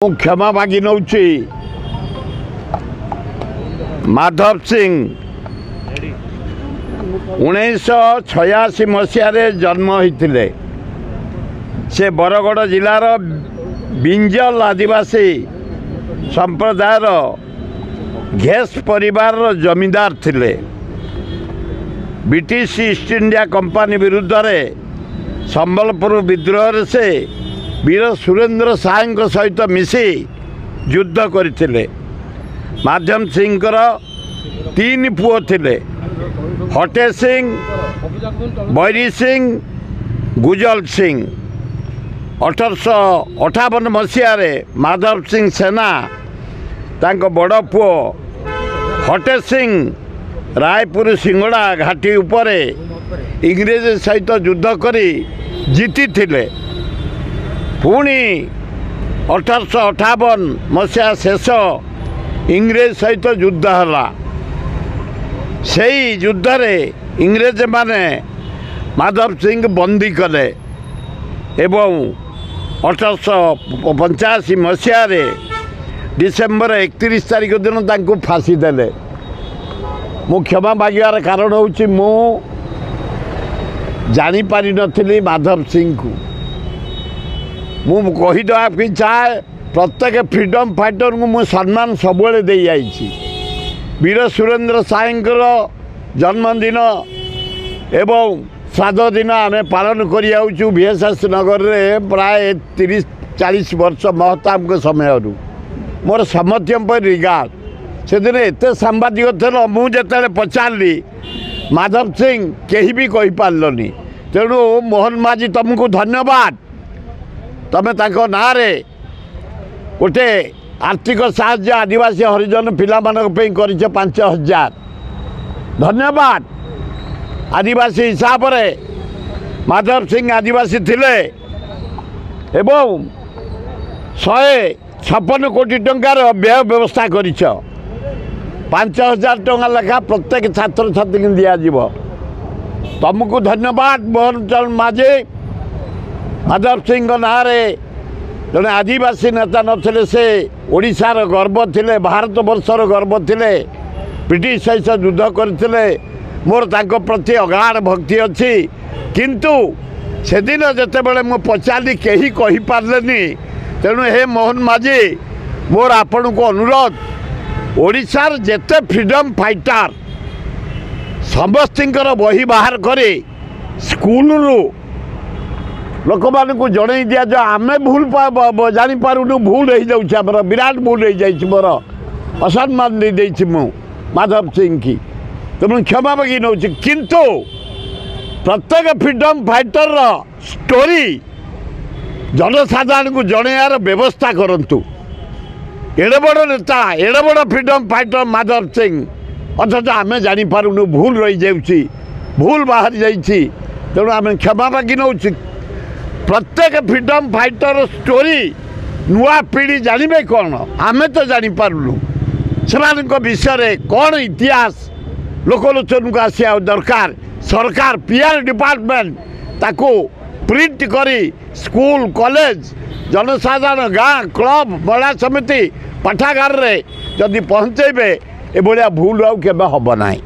क्षमा मागी नौ माधव सिंह 1986 मसीह जन्म होते से बरगड़ जिलार बिंजल आदिवासी संप्रदायर घेस परिवार जमींदार थिले। ब्रिटिश ईस्ट इंडिया कंपनी विरुद्ध संबलपुर विद्रोह से वीर सुरेंद्र साय सहित मिसी युद्ध करते। माधव सिंह तीन पुओ थिले, हटे सिंह, बैरी सिंह, गुजल सिंह। 1858 मसीह माधव सिंह सेना तांको बड़ पुओ हटे सिंह रायपुर सिंगड़ा घाटी उपरे इंग्रेज सहित युद्ध करी जीति थिले। पुणी 1858 मसीहा शेष इंग्रेज सहित युद्ध हला। से युद्ध रे इंग्रेज माने माधव सिंह बंदी कले एवं 1885 मसीह डिसेम्बर 31 तारीख दिन तांको फांसी देले। मु क्षमा मागिबार कारण होची मु जानी पारि नथिली माधव सिंह को। मु कहीदेवा भी चाहे प्रत्येक फ्रीडम फाइटर को मु सम्मान सब दे जाइछि। वीर सुरेंद्र सायंकर जन्मदिन एवं श्राद्ध दिन आम पालन करूँ VSS नगर में प्राय 30-40 वर्ष महताब समय मोर समर्थ्य पर रिगार्ड से दिन एत सांबादिक थे। मुझे पचारि माधव सिंह कहीं भी कही पार्लनी। तेणु मोहन माझी तुमको धन्यवाद। तमें ना गोटे आर्थिक साहाय्य आदिवासी हरिजन पिला 5,000 धन्यवाद। आदिवासी हिसाब रे माधव सिंह आदिवासी थिले एवं 156 कोटी टंकार व्यय व्यवस्था कर 5,000 टंका लेखा प्रत्येक छात्र छात्री को दिज्व। तुमको धन्यवाद मोहन चरण माझी। माधव सिंह ना जड़े आदिवासी नेता नथिले, से ओडिशार गर्व थिले, भारत वर्षर गर्व थिले। ब्रिटिश सहित युद्ध करथिले। मोर तांको प्रति अगाध भक्ति अच्छी। किंतु से दिन जिते बड़े मु पचारि कहीं कही पार्लेनी। तेणु हे मोहन माझी मोर आपण को अनुरोध, ओडिशार जेते फ्रीडम फाइटर समस्तर बही बाहर करे स्कूल लोक मान को जन दिया जो आम भूल जापारूनु भूल हो जाऊँ। विराट भूल हो जाए मोर असम्मान दे देछि मु माधव सिंह की। तेणु क्षमा मागी नौ। किंतु प्रत्येक फ्रीडम फाइटर स्टोरी जनसाधारण को जनयार व्यवस्था करंतु। एड़े बड़ नेता, एड़े बड़ फ्रीडम फाइटर माधव सिंह, अथच आम जापारूनु भूल रही जाऊँगी, भूल बाहर जाइछि। तेणु आम क्षमा मागी नौ। प्रत्येक फ्रीडम फाइटर स्टोरी नुआ पीढ़ी जानवे कौन आमे तो जापारूनु। से विषय कौन इतिहास लोकलोचन को आसिया दरकार। सरकार PR डिपार्टमेंट ताको प्रिंट करी स्कूल कॉलेज जनसाधारण गाँ क्लब महिला समिति पाठागार रे जदि पहुँचेबे ए भलिया भूल आउ केबे हब नाही।